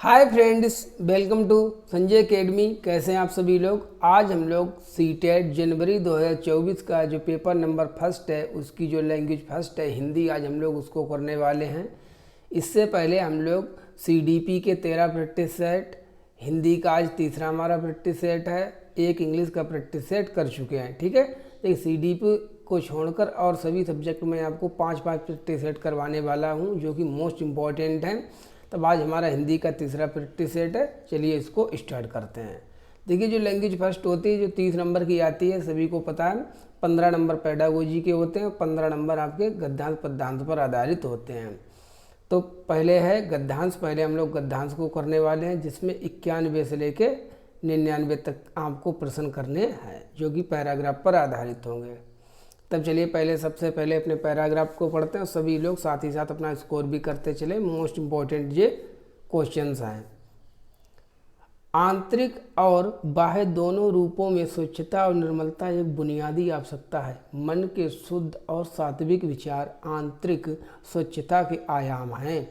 Hi friends, welcome to Sanjay academy. कैसे हैं आप सभी लोग। आज हम लोग सीटेट जनवरी 2024 का जो पेपर नंबर फर्स्ट है उसकी जो लैंग्वेज फर्स्ट है हिंदी, आज हम लोग उसको करने वाले हैं। इससे पहले हम लोग सीडीपी के 13 प्रैक्टिस सेट, हिंदी का आज तीसरा हमारा प्रैक्टिस सेट है, एक इंग्लिश का प्रैक्टिस सेट कर चुके हैं। ठीक है, देखिए सीडीपी को छोड़कर और सभी सब्जेक्ट में आपको 5-5 प्रैक्टिस सेट करवाने वाला हूँ जो कि मोस्ट इम्पॉर्टेंट हैं। तब आज हमारा हिंदी का तीसरा प्रैक्टिस सेट है, चलिए इसको स्टार्ट करते हैं। देखिए जो लैंग्वेज फर्स्ट होती है जो 30 नंबर की आती है, सभी को पता है। 15 नंबर पेडागोजी के होते हैं, 15 नंबर आपके गद्यांश पद्यांश पर आधारित होते हैं। तो पहले है गद्यांश, पहले हम लोग गद्यांश को करने वाले हैं जिसमें 91 से लेके 99 तक आपको प्रश्न करने हैं जो कि पैराग्राफ पर आधारित होंगे। तब चलिए पहले सबसे पहले अपने पैराग्राफ को पढ़ते हैं, सभी लोग साथ ही साथ अपना स्कोर भी करते चले। मोस्ट इम्पॉर्टेंट ये क्वेश्चंस हैं। आंतरिक और बाह्य दोनों रूपों में स्वच्छता और निर्मलता एक बुनियादी आवश्यकता है। मन के शुद्ध और सात्विक विचार आंतरिक स्वच्छता के आयाम हैं।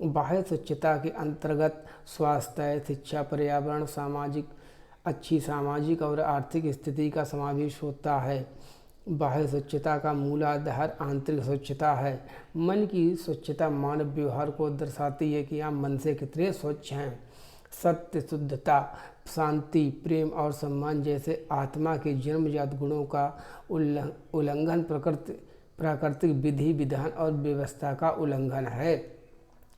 बाह्य स्वच्छता के अंतर्गत स्वास्थ्य, शिक्षा, पर्यावरण, अच्छी सामाजिक और आर्थिक स्थिति का समावेश होता है। बाह्य स्वच्छता का मूल आधार आंतरिक स्वच्छता है। मन की स्वच्छता मानव व्यवहार को दर्शाती है कि आप मन से कितने स्वच्छ हैं। सत्य, शुद्धता, शांति, प्रेम और सम्मान जैसे आत्मा के जन्मजात गुणों का उल्लंघन प्राकृतिक विधि विधान और व्यवस्था का उल्लंघन है।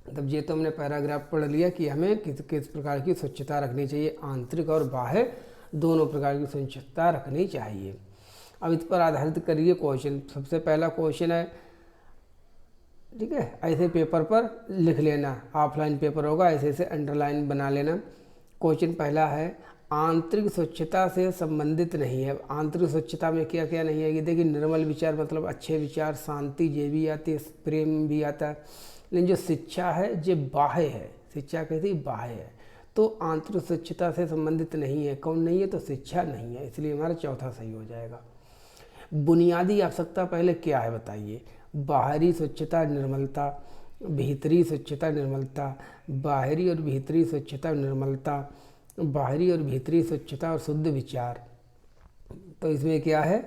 तब ये तो हमने पैराग्राफ पढ़ लिया कि हमें किस प्रकार की स्वच्छता रखनी चाहिए। आंतरिक और बाह्य दोनों प्रकार की स्वच्छता रखनी चाहिए। अब इस पर आधारित करिए क्वेश्चन। सबसे पहला क्वेश्चन है, ठीक है, ऐसे पेपर पर लिख लेना, ऑफलाइन पेपर होगा, ऐसे से अंडरलाइन बना लेना। क्वेश्चन पहला है, आंतरिक स्वच्छता से संबंधित नहीं है। आंतरिक स्वच्छता में क्या क्या नहीं है कि देखिए, निर्मल विचार मतलब अच्छे विचार, शांति ये भी आती है, प्रेम भी आता है। लेकिन जो शिक्षा है ये बाह्य है, शिक्षा कहती बाह्य है, तो आंतरिक स्वच्छता से संबंधित नहीं है। कौन नहीं है? तो शिक्षा नहीं है, इसलिए हमारा चौथा सही हो जाएगा। बुनियादी आवश्यकता पहले क्या है बताइए। बाहरी स्वच्छता निर्मलता, भीतरी स्वच्छता निर्मलता, बाहरी और भीतरी स्वच्छता निर्मलता, बाहरी और भीतरी स्वच्छता और शुद्ध विचार। तो इसमें क्या है?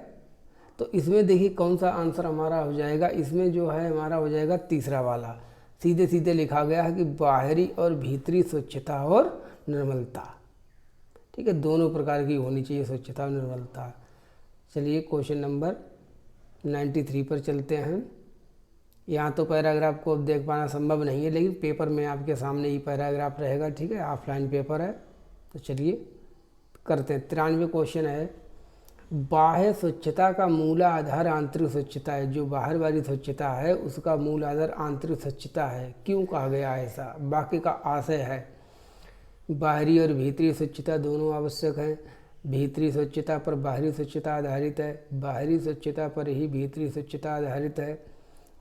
तो इसमें देखिए कौन सा आंसर हमारा हो जाएगा। इसमें जो है हमारा हो जाएगा तीसरा वाला। सीधे सीधे लिखा गया है कि बाहरी और भीतरी स्वच्छता और निर्मलता। ठीक है, दोनों प्रकार की होनी चाहिए स्वच्छता और निर्मलता। चलिए क्वेश्चन नंबर 93 पर चलते हैं। यहाँ तो पैराग्राफ को अब देख पाना संभव नहीं है, लेकिन पेपर में आपके सामने ही पैराग्राफ रहेगा। ठीक है, ऑफलाइन पेपर है, तो चलिए करते हैं। 93 क्वेश्चन है, बाह्य स्वच्छता का मूल आधार आंतरिक स्वच्छता है। जो बाहर वाली स्वच्छता है उसका मूल आधार आंतरिक स्वच्छता है। क्यों कहा गया ऐसा? वाक्य का आशय है बाहरी और भीतरी स्वच्छता दोनों आवश्यक हैं। भीतरी स्वच्छता पर बाहरी स्वच्छता आधारित है, बाहरी स्वच्छता पर ही भीतरी स्वच्छता आधारित है।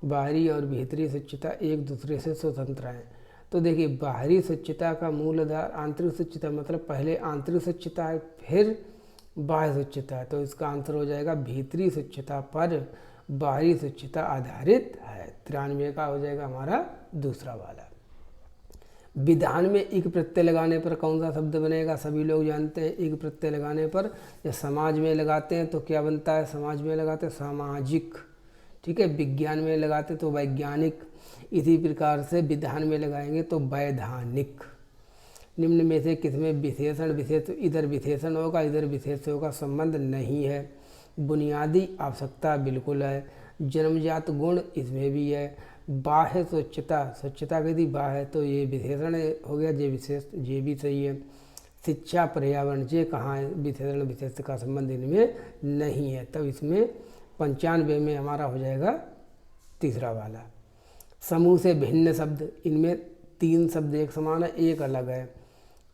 बाहरी और भीतरी स्वच्छता एक दूसरे से स्वतंत्र हैं। तो देखिए, बाहरी स्वच्छता का मूल आधार आंतरिक स्वच्छता, मतलब पहले आंतरिक स्वच्छता है फिर बाह्य स्वच्छता है। तो इसका आंसर हो जाएगा भीतरी स्वच्छता पर बाहरी स्वच्छता आधारित है। 93 का हो जाएगा हमारा दूसरा वाला। विधान में एक प्रत्यय लगाने पर कौन सा शब्द बनेगा? सभी लोग जानते हैं। एक प्रत्यय लगाने पर जब समाज में लगाते हैं तो क्या बनता है? समाज में लगाते हैं सामाजिक। ठीक है, विज्ञान में लगाते तो वैज्ञानिक। इसी प्रकार से विधान में लगाएंगे तो वैधानिक। निम्न में से किसमें विशेषण विशेष, इधर विशेषण होगा इधर विशेष होगा, संबंध नहीं है। बुनियादी आवश्यकता बिल्कुल है। जन्मजात गुण इसमें भी है। बाह्य स्वच्छता, स्वच्छता की थी बाह्य, तो ये विशेषण हो गया, ये विशेष, ये भी सही है। शिक्षा, पर्यावरण, ये कहाँ है? विशेषण विशेष का संबंध इनमें नहीं है। तब इसमें 95 में हमारा हो जाएगा तीसरा वाला। समूह से भिन्न शब्द, इनमें 3 शब्द एक समान है, एक अलग है।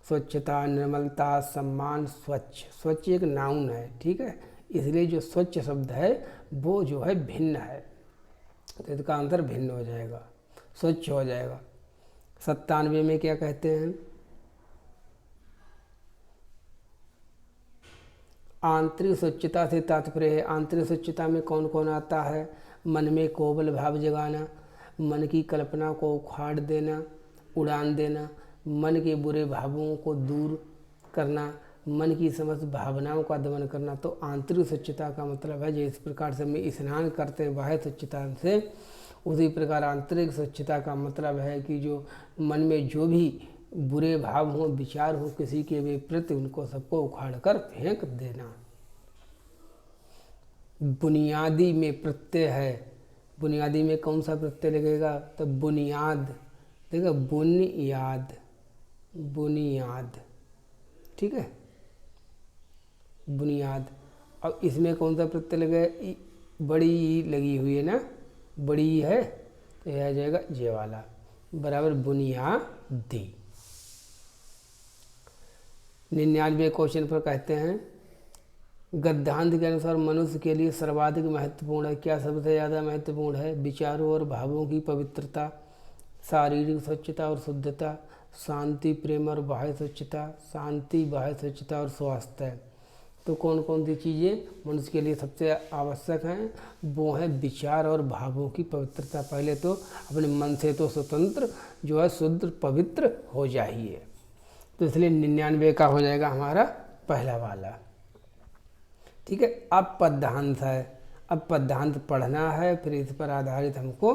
स्वच्छता, निर्मलता, सम्मान, स्वच्छ। स्वच्छ एक नाउन है, ठीक है, इसलिए जो स्वच्छ शब्द है वो जो है भिन्न है, तो इसका आंसर भिन्न हो जाएगा, स्वच्छ हो जाएगा। 97 में क्या कहते हैं? आंतरिक स्वच्छता से तात्पर्य है। आंतरिक स्वच्छता में कौन कौन आता है? मन में कोमल भाव जगाना, मन की कल्पना को उखाड़ देना, उड़ान देना, मन के बुरे भावों को दूर करना, मन की समस्त भावनाओं का दमन करना। तो आंतरिक स्वच्छता का मतलब है जिस प्रकार से हम स्नान करते हैं बाह्य स्वच्छता से, उसी प्रकार आंतरिक स्वच्छता का मतलब है कि जो मन में जो भी बुरे भाव हों, विचार हो किसी के विपरीत, उनको सबको उखाड़ कर फेंक देना। बुनियादी में प्रत्यय है, बुनियादी में कौन सा प्रत्यय लगेगा? तो बुनियाद, देखो बुनियाद, बुनियाद, ठीक है, बुनियाद। अब इसमें कौन सा प्रत्यय लगेगा? बड़ी ई लगी हुई है ना, बड़ी है, तो यह आ जाएगा जे वाला, बराबर बुनियादी। 99 क्वेश्चन पर कहते हैं गद्यांत के अनुसार मनुष्य के लिए सर्वाधिक महत्वपूर्ण है, क्या सबसे ज़्यादा महत्वपूर्ण है? विचारों और भावों की पवित्रता, शारीरिक स्वच्छता और शुद्धता, शांति, प्रेम और बाह्य स्वच्छता, शांति, बाह्य स्वच्छता और स्वास्थ्य। तो कौन कौन सी चीज़ें मनुष्य के लिए सबसे आवश्यक हैं? वो हैं विचार और भावों की पवित्रता। पहले तो अपने मन से तो स्वतंत्र जो है शुद्ध पवित्र हो जाइए। तो इसलिए 99 का हो जाएगा हमारा पहला वाला, ठीक है। अब पद्यांत है, अब पद्यांत पढ़ना है, फिर इस पर आधारित हमको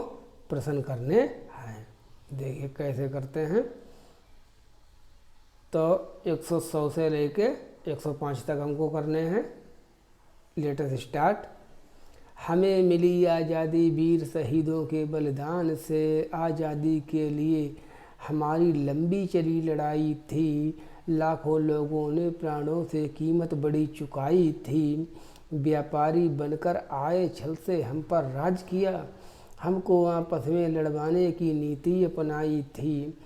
प्रश्न करने हैं। देखिए कैसे करते हैं। तो 100 से लेके 105 तक हमको करने हैं। Latest start. हमें मिली आज़ादी वीर शहीदों के बलिदान से, आज़ादी के लिए हमारी लंबी चली लड़ाई थी, लाखों लोगों ने प्राणों से कीमत बड़ी चुकाई थी, व्यापारी बनकर आए छल से हम पर राज किया, हमको आपस में लड़वाने की नीति अपनाई थी,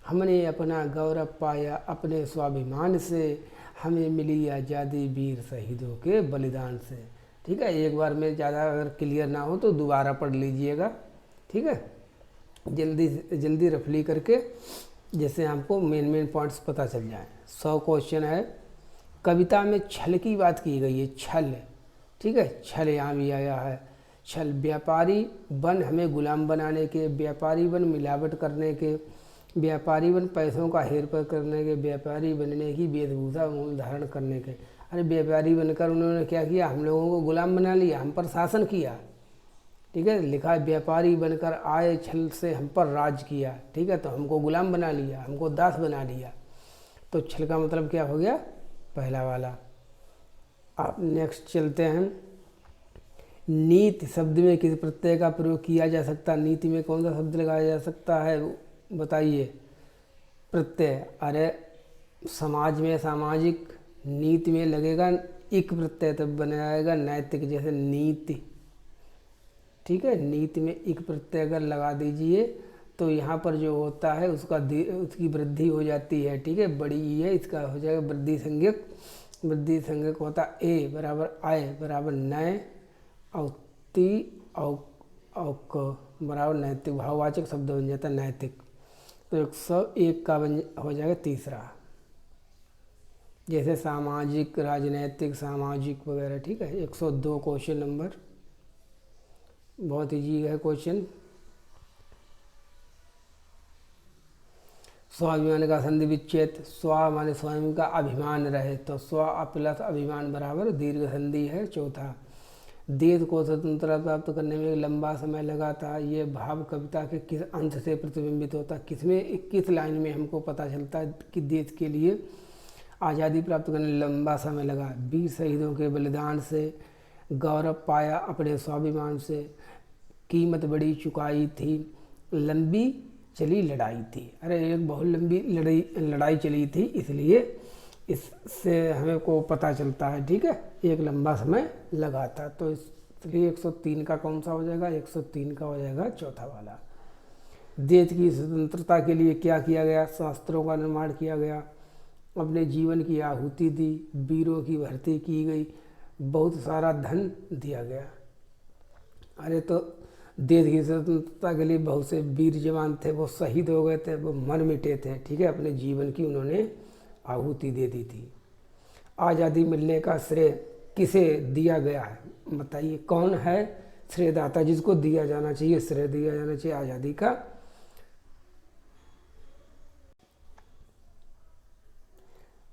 हमने अपना गौरव पाया अपने स्वाभिमान से, हमें मिली आज़ादी वीर शहीदों के बलिदान से। ठीक है, एक बार में ज़्यादा अगर क्लियर ना हो तो दोबारा पढ़ लीजिएगा, ठीक है, जल्दी जल्दी रफली करके, जैसे आपको मेन पॉइंट्स पता चल जाए। 100 क्वेश्चन है। कविता में छल की बात की गई है, छल, ठीक है, छल यहाँ भी आया है। छल, व्यापारी बन हमें गुलाम बनाने के, व्यापारी बन मिलावट करने के, व्यापारी बन पैसों का हेरफेर करने के, व्यापारी बनने की वेशभूषा धारण करने के। अरे व्यापारी बनकर उन्होंने क्या किया? हम लोगों को गुलाम बना लिया, हम पर शासन किया, ठीक है। लिखा है व्यापारी बनकर आए छल से हम पर राज किया, ठीक है, तो हमको गुलाम बना लिया, हमको दास बना लिया। तो छल का मतलब क्या हो गया? पहला वाला। अब नेक्स्ट चलते हैं। नीति शब्द में किस प्रत्यय का प्रयोग किया जा सकता है? नीति में कौन सा शब्द लगाया जा सकता है, बताइए? प्रत्यय। अरे समाज में सामाजिक, नीति में लगेगा इक प्रत्यय, तब बनाएगा नैतिक, जैसे नीति, ठीक है। नीति में इक प्रत्यय अगर लगा दीजिए तो यहाँ पर जो होता है उसकी वृद्धि हो जाती है, ठीक है। बड़ी ई है, इसका हो जाएगा वृद्धि संज्ञक। वृद्धि संज्ञक होता ए बराबर आय बराबर नय, औती औक बराबर नैतिक, भाववाचक शब्द बन जाता है नैतिक। तो 101 का हो जाएगा तीसरा, जैसे सामाजिक, राजनैतिक, सामाजिक वगैरह, ठीक है। 102 क्वेश्चन नंबर, बहुत ईजी है क्वेश्चन। स्वाभिमान का संधि विच्छेद, स्व माने स्वयं का अभिमान रहे, तो स्व प्लस अभिमान बराबर दीर्घ संधि है। चौथा, देश को स्वतंत्रता प्राप्त करने में लंबा समय लगा था, ये भाव कविता के किस अंश से प्रतिबिंबित होता है? किस लाइन में हमको पता चलता है कि देश के लिए आज़ादी प्राप्त करने में लंबा समय लगा? वीर शहीदों के बलिदान से, गौरव पाया अपने स्वाभिमान से, कीमत बड़ी चुकाई थी, लंबी चली लड़ाई थी। अरे एक बहुत लंबी लड़ाई चली थी, इसलिए इससे हमें को पता चलता है, ठीक है, एक लंबा समय लगा था। तो इसलिए 103 का कौन सा हो जाएगा? 103 का हो जाएगा चौथा वाला। देश की स्वतंत्रता के लिए क्या किया गया? शास्त्रों का निर्माण किया गया, अपने जीवन की आहुति दी, वीरों की भर्ती की गई, बहुत सारा धन दिया गया। अरे तो देश की स्वतंत्रता के लिए बहुत से वीर जवान थे, वो शहीद हो गए थे, वो मर मिटे थे, ठीक है, अपने जीवन की उन्होंने आहुति दे दी थी। आज़ादी मिलने का श्रेय किसे दिया गया है? बताइए कौन है श्रेयदाता जिसको दिया जाना चाहिए, श्रेय दिया जाना चाहिए आज़ादी का?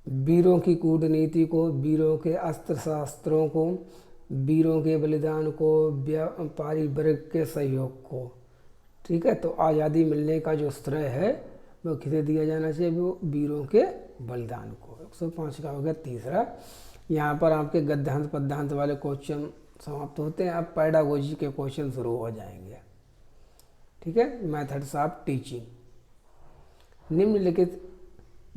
वीरों की कूटनीति को, वीरों के अस्त्र शास्त्रों को, वीरों के बलिदान को, व्यापारी वर्ग के सहयोग को। ठीक है, तो आज़ादी मिलने का जो श्रेय है वो किसे दिया जाना चाहिए? वो वीरों के बलिदान को। 105 का हो गया तीसरा। यहाँ पर आपके गद्यांश पद्यांश वाले क्वेश्चन समाप्त होते हैं। अब पैडागोजी के क्वेश्चन शुरू हो जाएंगे। ठीक है, मेथड्स ऑफ टीचिंग। निम्नलिखित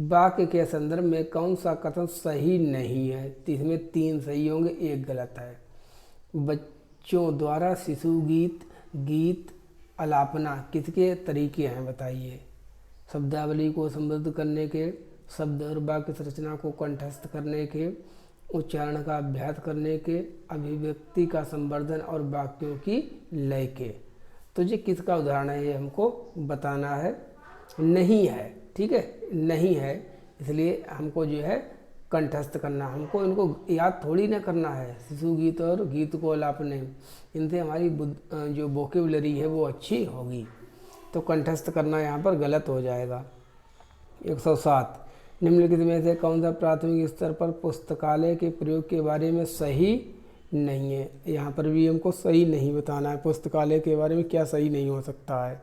वाक्य के संदर्भ में कौन सा कथन सही नहीं है? तो इसमें 3 सही होंगे, 1 गलत है। बच्चों द्वारा शिशु गीत, गीत अलापना किसके तरीके हैं बताइए? शब्दावली को समृद्ध करने के, शब्द और वाक्य संरचना को कंठस्थ करने के, उच्चारण का अभ्यास करने के, अभिव्यक्ति का संवर्धन और वाक्यों की लय के। तो ये किसका उदाहरण है ये हमको बताना है। नहीं है, ठीक है, नहीं है, इसलिए हमको जो है कंठस्थ करना, हमको इनको याद थोड़ी ना करना है। शिशु गीत और गीत को अलापने, इनसे हमारी जो वोकेबुलरी है वो अच्छी होगी। तो कंठस्थ करना यहाँ पर गलत हो जाएगा। 107 निम्नलिखित में से कौन सा प्राथमिक स्तर पर पुस्तकालय के प्रयोग के बारे में सही नहीं है? यहाँ पर भी हमको सही नहीं बताना है। पुस्तकालय के बारे में क्या सही नहीं हो सकता है?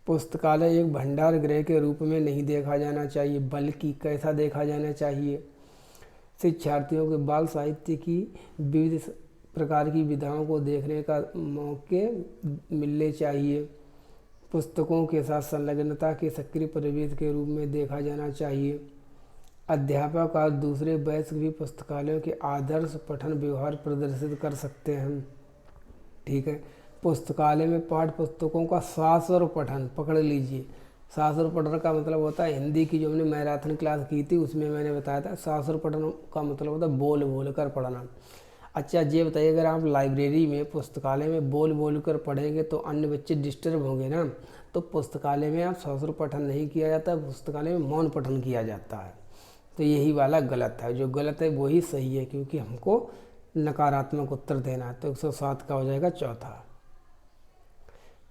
पुस्तकालय एक भंडार गृह के रूप में नहीं देखा जाना चाहिए, बल्कि कैसा देखा जाना चाहिए? शिक्षार्थियों के बाल साहित्य की विविध प्रकार की विधाओं को देखने का मौके मिलने चाहिए। पुस्तकों के साथ संलग्नता के सक्रिय परिवेश के रूप में देखा जाना चाहिए। अध्यापक और दूसरे वयस्क भी पुस्तकालयों के आदर्श पठन व्यवहार प्रदर्शित कर सकते हैं। ठीक है, पुस्तकालय में पाठ्य पुस्तकों का शास्त्र पठन, पकड़ लीजिए। शास्त्र पठन का मतलब होता है, हिंदी की जो हमने मैराथन क्लास की थी उसमें मैंने बताया था, शास्त्र पठन का मतलब होता है बोल बोल कर पढ़ना। अच्छा ये बताइए, अगर आप लाइब्रेरी में, पुस्तकालय में बोल बोल कर पढ़ेंगे तो अन्य बच्चे डिस्टर्ब होंगे ना। तो पुस्तकालय में आप शास्त्र पठन नहीं किया जाता, पुस्तकालय में मौन पठन किया जाता है। तो यही वाला गलत है, जो गलत है वही सही है, क्योंकि हमको नकारात्मक उत्तर देना है। तो 107 का हो जाएगा चौथा।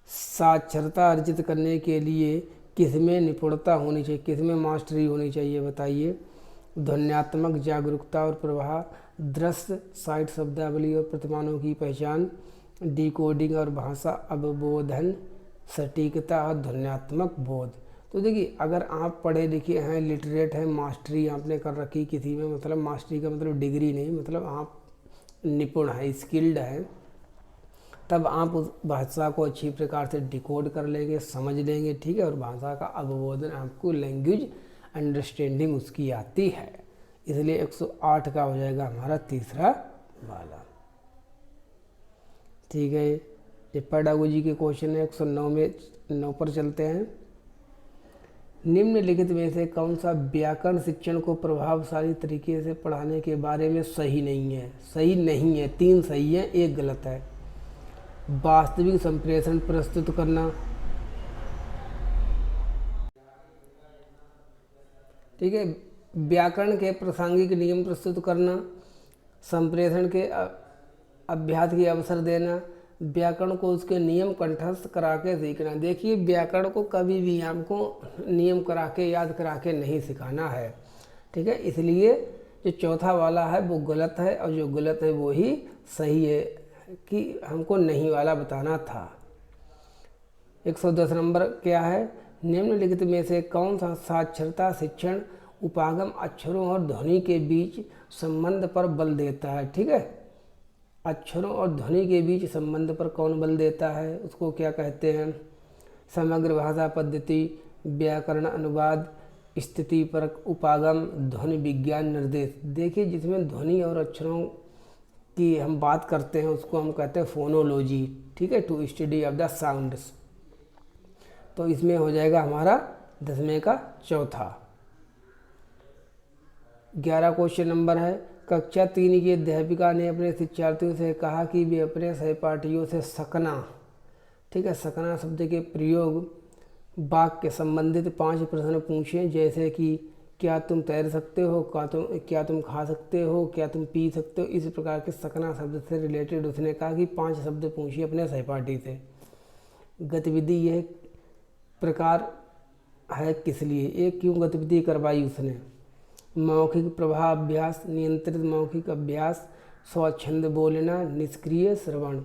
साक्षरता अर्जित करने के लिए किसमें निपुणता होनी चाहिए, किसमें मास्टरी होनी चाहिए बताइए? ध्वन्यात्मक जागरूकता और प्रवाह, दृश्य साइट शब्दावली और प्रतिमानों की पहचान, डिकोडिंग और भाषा अवबोधन, सटीकता और ध्वन्यात्मक बोध। तो देखिए, अगर आप पढ़े लिखे हैं, लिटरेट हैं, मास्टरी आपने कर रखी किसी में, मतलब मास्टरी का मतलब डिग्री नहीं, मतलब आप निपुण हैं, स्किल्ड हैं, तब आप उस भाषा को अच्छी प्रकार से डिकोड कर लेंगे, समझ लेंगे। ठीक है, और भाषा का अवबोधन, आपको लैंग्वेज अंडरस्टैंडिंग उसकी आती है। इसलिए 108 का हो जाएगा हमारा तीसरा वाला। ठीक है, ये पेडागोजी के क्वेश्चन है। 109 में 9 पर चलते हैं। निम्नलिखित में से कौन सा व्याकरण शिक्षण को प्रभावशाली तरीके से पढ़ाने के बारे में सही नहीं है? सही नहीं है, 3 सही है, 1 गलत है। वास्तविक संप्रेषण प्रस्तुत करना, ठीक है, व्याकरण के प्रासंगिक नियम प्रस्तुत करना, संप्रेषण के अभ्यास की अवसर देना, व्याकरण को उसके नियम कंठस्थ करा के सीखना। देखिए, व्याकरण को कभी भी हमको नियम करा के, याद करा के नहीं सिखाना है। ठीक है, इसलिए जो चौथा वाला है वो गलत है, और जो गलत है वो ही सही है, कि हमको नहीं वाला बताना था। 110 नंबर क्या है? निम्नलिखित में से कौन सा साक्षरता शिक्षण उपागम अक्षरों और ध्वनि के बीच संबंध पर बल देता है? ठीक है, अक्षरों और ध्वनि के बीच संबंध पर कौन बल देता है, उसको क्या कहते हैं? समग्र भाषा पद्धति, व्याकरण अनुवाद, स्थिति परक उपागम, ध्वनि विज्ञान निर्देश। देखिए, जिसमें ध्वनि और अक्षरों की हम बात करते हैं उसको हम कहते हैं फोनोलॉजी। ठीक है, to study of the sounds. तो इसमें हो जाएगा हमारा 10वें का चौथा। 11 क्वेश्चन नंबर है। कक्षा 3 की अध्यापिका ने अपने शिक्षार्थियों से कहा कि वे अपने सहपाठियों से सकना, ठीक है, सकना शब्द के प्रयोग वाक्य के संबंधित 5 प्रश्न पूछें, जैसे कि क्या तुम तैर सकते हो, क्या तुम खा सकते हो, क्या तुम पी सकते हो। इस प्रकार के सकना शब्द से रिलेटेड उसने कहा कि 5 शब्द पूछिए अपने सहपाठी से। गतिविधि यह प्रकार है किस लिए, ये क्यों गतिविधि करवाई उसने? मौखिक प्रभावाभ्यास, नियंत्रित मौखिक अभ्यास, स्वच्छंद बोलना, निष्क्रिय श्रवण।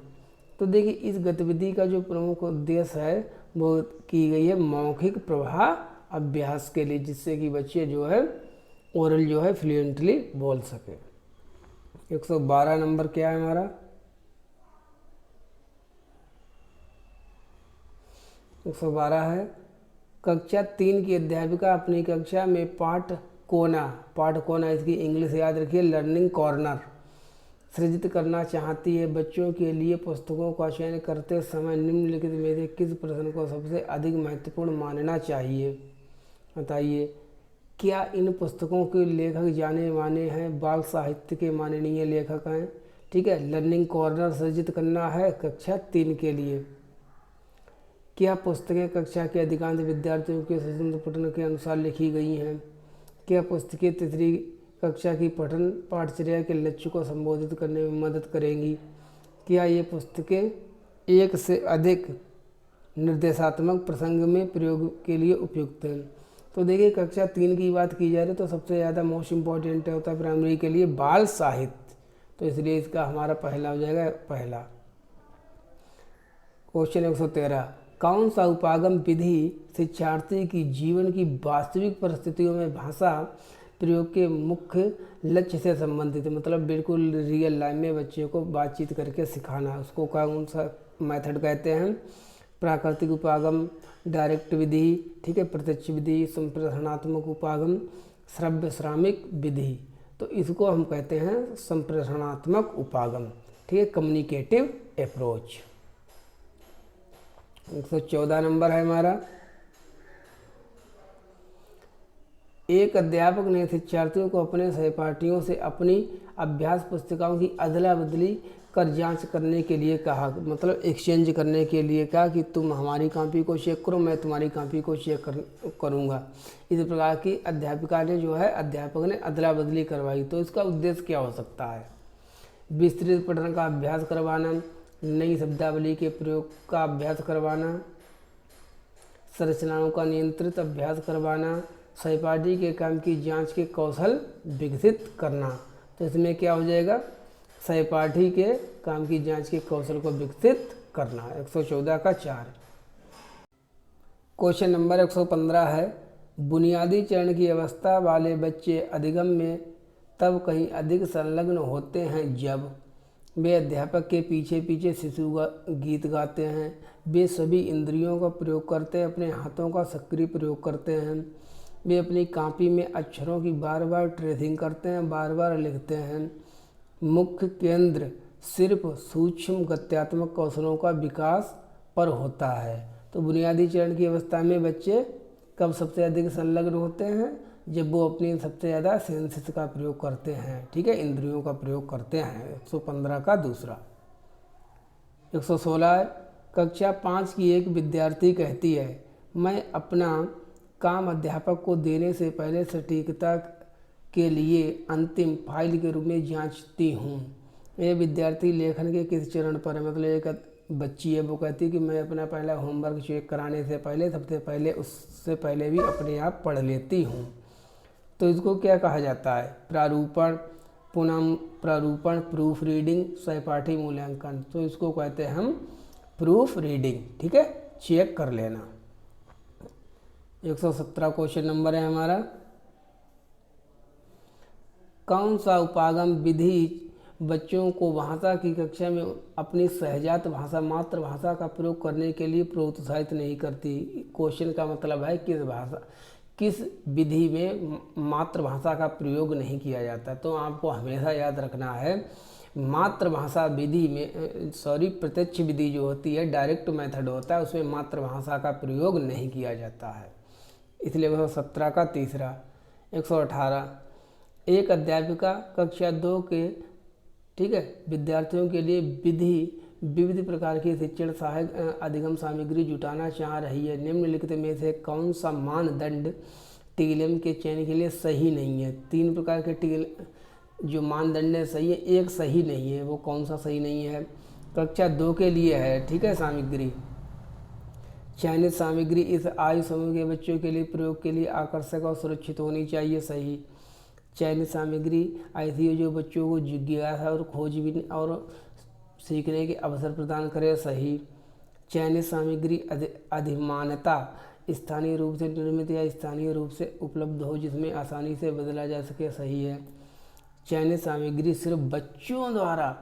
तो देखिए इस गतिविधि का जो प्रमुख उद्देश्य है वो की गई है मौखिक प्रभाव अभ्यास के लिए, जिससे कि बच्चे जो है ओरल जो है फ्लुएंटली बोल सके। 112 नंबर क्या है हमारा? 112 है, कक्षा 3 की अध्यापिका अपनी कक्षा में पाठ कोना इसकी इंग्लिश याद रखिए, लर्निंग कॉर्नर सृजित करना चाहती है। बच्चों के लिए पुस्तकों का चयन करते समय निम्नलिखित में से किस प्रश्न को सबसे अधिक महत्वपूर्ण मानना चाहिए? बताइए। क्या इन पुस्तकों के लेखक जाने माने हैं? बाल साहित्य के माननीय लेखक हैं। ठीक है, लर्निंग कॉर्नर सृजित करना है कक्षा 3 के लिए। क्या पुस्तकें कक्षा के अधिकांश विद्यार्थियों के स्वतंत्र पठन के अनुसार लिखी गई हैं? क्या पुस्तकें तीसरी कक्षा की पठन पाठचर्या के लक्ष्य को संबोधित करने में मदद करेंगी? क्या ये पुस्तकें एक से अधिक निर्देशात्मक प्रसंग में प्रयोग के लिए उपयुक्त हैं? तो देखिए कक्षा 3 की बात की जा रही है तो सबसे ज़्यादा मोस्ट इम्पॉर्टेंट होता है प्राइमरी के लिए बाल साहित्य, तो इसलिए इसका हमारा पहला हो जाएगा पहला। क्वेश्चन 113, कौन सा उपागम विधि शिक्षार्थी की जीवन की वास्तविक परिस्थितियों में भाषा प्रयोग के मुख्य लक्ष्य से संबंधित है? मतलब बिल्कुल रियल लाइफ में बच्चे को बातचीत करके सिखाना, उसको कौन सा मेथड कहते हैं? प्राकृतिक उपागम, डायरेक्ट विधि, ठीक है, प्रत्यक्ष विधि, संप्रेषणात्मक उपागम, श्रव्य श्रामिक विधि। तो इसको हम कहते हैं संप्रेषणात्मक उपागम, ठीक है, कम्युनिकेटिव अप्रोच। 114 नंबर है हमारा, एक अध्यापक ने शिक्षार्थियों को अपने सहपाठियों से अपनी अभ्यास पुस्तिकाओं की अदला बदली कर जांच करने के लिए कहा, मतलब एक्सचेंज करने के लिए कहा कि तुम हमारी कॉपी को चेक करो, मैं तुम्हारी कॉपी को चेक करूँगा। इस प्रकार की अध्यापिका ने जो है अध्यापक ने अदला बदली करवाई। तो इसका उद्देश्य क्या हो सकता है? विस्तृत पठन का अभ्यास करवाना, नई शब्दावली के प्रयोग का अभ्यास करवाना, संरचनाओं का नियंत्रित अभ्यास करवाना, सहपाठी के काम की जांच के कौशल विकसित करना। तो इसमें क्या हो जाएगा? सहपाठी के काम की जांच के कौशल को विकसित करना। 114 का 4। क्वेश्चन नंबर 115 है, बुनियादी चरण की अवस्था वाले बच्चे अधिगम में तब कहीं अधिक संलग्न होते हैं जब वे अध्यापक के पीछे पीछे शिशु गीत गाते हैं, वे सभी इंद्रियों का प्रयोग करते हैं, अपने हाथों का सक्रिय प्रयोग करते हैं, वे अपनी कॉपी में अक्षरों की बार बार ट्रेसिंग करते हैं, बार बार लिखते हैं। मुख्य केंद्र सिर्फ सूक्ष्म गत्यात्मक कौशलों का विकास पर होता है। तो बुनियादी चरण की अवस्था में बच्चे कब सबसे अधिक संलग्न होते हैं? जब वो अपनी सबसे ज़्यादा सेंसेस का प्रयोग करते हैं, ठीक है, इंद्रियों का प्रयोग करते हैं। 115 का दूसरा। 116, कक्षा 5 की एक विद्यार्थी कहती है, मैं अपना काम अध्यापक को देने से पहले सटीकता के लिए अंतिम फाइल के रूप में जांचती हूँ। यह विद्यार्थी लेखन के किस चरण पर है? मतलब एक बच्ची है, वो कहती है कि मैं अपना पहला होमवर्क चेक कराने से पहले सबसे पहले उससे पहले भी अपने आप पढ़ लेती हूँ। तो इसको क्या कहा जाता है? प्रारूपण, पुनः प्रारूपण, प्रूफ रीडिंग, सहपाठी मूल्यांकन। तो इसको कहते हैं हम प्रूफ रीडिंग, ठीक है, चेक कर लेना। 117 क्वेश्चन नंबर है हमारा, कौन सा उपागम विधि बच्चों को भाषा की कक्षा में अपनी सहजात भाषा मातृभाषा का प्रयोग करने के लिए प्रोत्साहित नहीं करती? क्वेश्चन का मतलब है किस विधि में मातृभाषा का प्रयोग नहीं किया जाता। तो आपको हमेशा याद रखना है मातृभाषा विधि में प्रत्यक्ष विधि जो होती है, डायरेक्ट मेथड होता है, उसमें मातृभाषा का प्रयोग नहीं किया जाता है। इसलिए 117 का तीसरा। 118, एक अध्यापिका कक्षा 2 के, ठीक है, विद्यार्थियों के लिए विविध प्रकार की शिक्षण सहायक अधिगम सामग्री जुटाना चाह रही है। निम्नलिखित में से कौन सा मानदंड टीएलएम के चयन के लिए सही नहीं है? 3 प्रकार के जो मानदंड है सही है, एक सही नहीं है। वो कौन सा सही नहीं है? कक्षा 2 के लिए है, ठीक है, सामग्री, चयनित सामग्री इस आयु समूह के बच्चों के लिए प्रयोग के लिए आकर्षक और सुरक्षित होनी चाहिए, सही। चयनित सामग्री ऐसी है जो बच्चों को जिज्ञासा और खोजबीन और सीखने के अवसर प्रदान करे। सही। चयनित सामग्री अधिमानता स्थानीय रूप से निर्मित या स्थानीय रूप से उपलब्ध हो जिसमें आसानी से बदला जा सके। सही है। चयनित सामग्री सिर्फ बच्चों द्वारा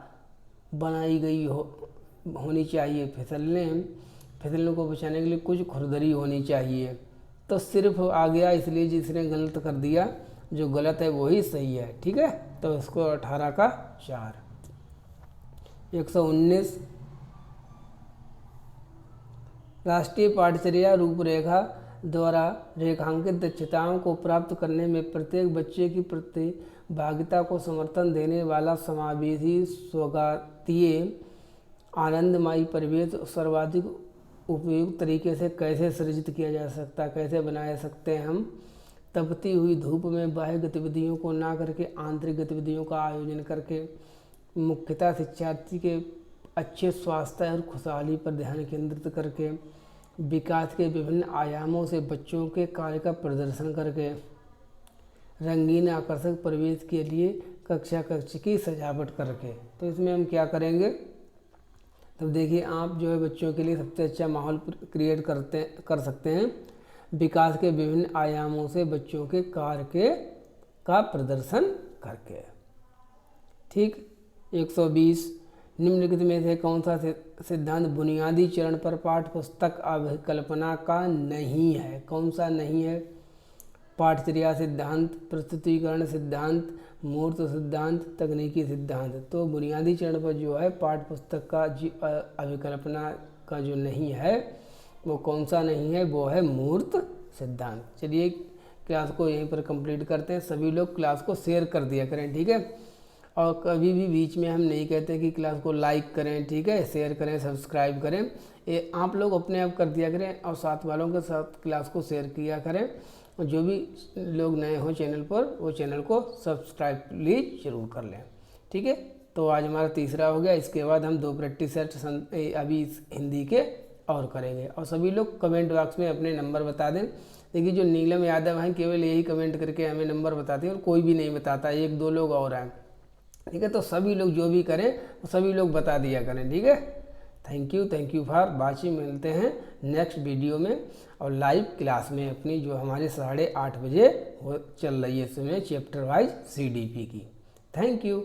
बनाई गई होनी चाहिए। फिसलने को बचाने के लिए कुछ खुरदरी होनी चाहिए। तो सिर्फ आ गया इसलिए जिसने गलत कर दिया, जो गलत है वही सही है। ठीक है, तो इसको 18 का 4। 119 राष्ट्रीय पाठ्यचर्या रूपरेखा द्वारा रेखांकित दक्षताओं को प्राप्त करने में प्रत्येक बच्चे की प्रतिभागिता को समर्थन देने वाला समावेशी स्वगातीय आनंदमयी परिवेश सर्वाधिक उपयुक्त तरीके से कैसे सृजित किया जा सकता है, कैसे बनाया सकते हैं हम। तपती हुई धूप में बाह्य गतिविधियों को ना करके आंतरिक गतिविधियों का आयोजन करके, मुख्यतः शिक्षार्थी के अच्छे स्वास्थ्य और खुशहाली पर ध्यान केंद्रित करके, विकास के विभिन्न आयामों से बच्चों के कार्य का प्रदर्शन करके, रंगीन आकर्षक परिवेश के लिए कक्ष की सजावट करके। तो इसमें हम क्या करेंगे, तो देखिए आप जो है बच्चों के लिए सबसे अच्छा माहौल क्रिएट कर सकते हैं विकास के विभिन्न आयामों से बच्चों के कार्य का प्रदर्शन करके। ठीक। 120 निम्नलिखित में से कौन सा सिद्धांत बुनियादी चरण पर पाठ्य पुस्तक अभिकल्पना का नहीं है। कौन सा नहीं है। पाठ्यचर्या सिद्धांत, प्रस्तुतिकरण सिद्धांत, मूर्त सिद्धांत, तकनीकी सिद्धांत। तो बुनियादी चरण पर जो है पाठ्य पुस्तक का अभिकल्पना का जो नहीं है वो कौन सा नहीं है, वो है मूर्त सिद्धांत। चलिए क्लास को यहीं पर कंप्लीट करते हैं। सभी लोग क्लास को शेयर कर दिया करें, ठीक है। और कभी भी बीच में हम नहीं कहते कि क्लास को लाइक करें, ठीक है, शेयर करें, सब्सक्राइब करें। ये आप लोग अपने आप कर दिया करें और साथ वालों के साथ क्लास को शेयर किया करें। और जो भी लोग नए हों चैनल पर, वो चैनल को सब्सक्राइब प्लीज जरूर कर लें, ठीक है। तो आज हमारा तीसरा हो गया। इसके बाद हम 2 प्रैक्टिस सेट अभी हिंदी के और करेंगे। और सभी लोग कमेंट बॉक्स में अपने नंबर बता दें। देखिए जो नीलम यादव हैं केवल यही कमेंट करके हमें नंबर बताते हैं और कोई भी नहीं बताता, 1-2 लोग और हैं, ठीक है। तो सभी लोग जो भी करें वो सभी लोग बता दिया करें, ठीक है। Thank you for watching. मिलते हैं नेक्स्ट वीडियो में और लाइव क्लास में अपनी जो हमारे 8:30 बजे वो चल रही है इसमें चैप्टर वाइज CDP की। Thank you.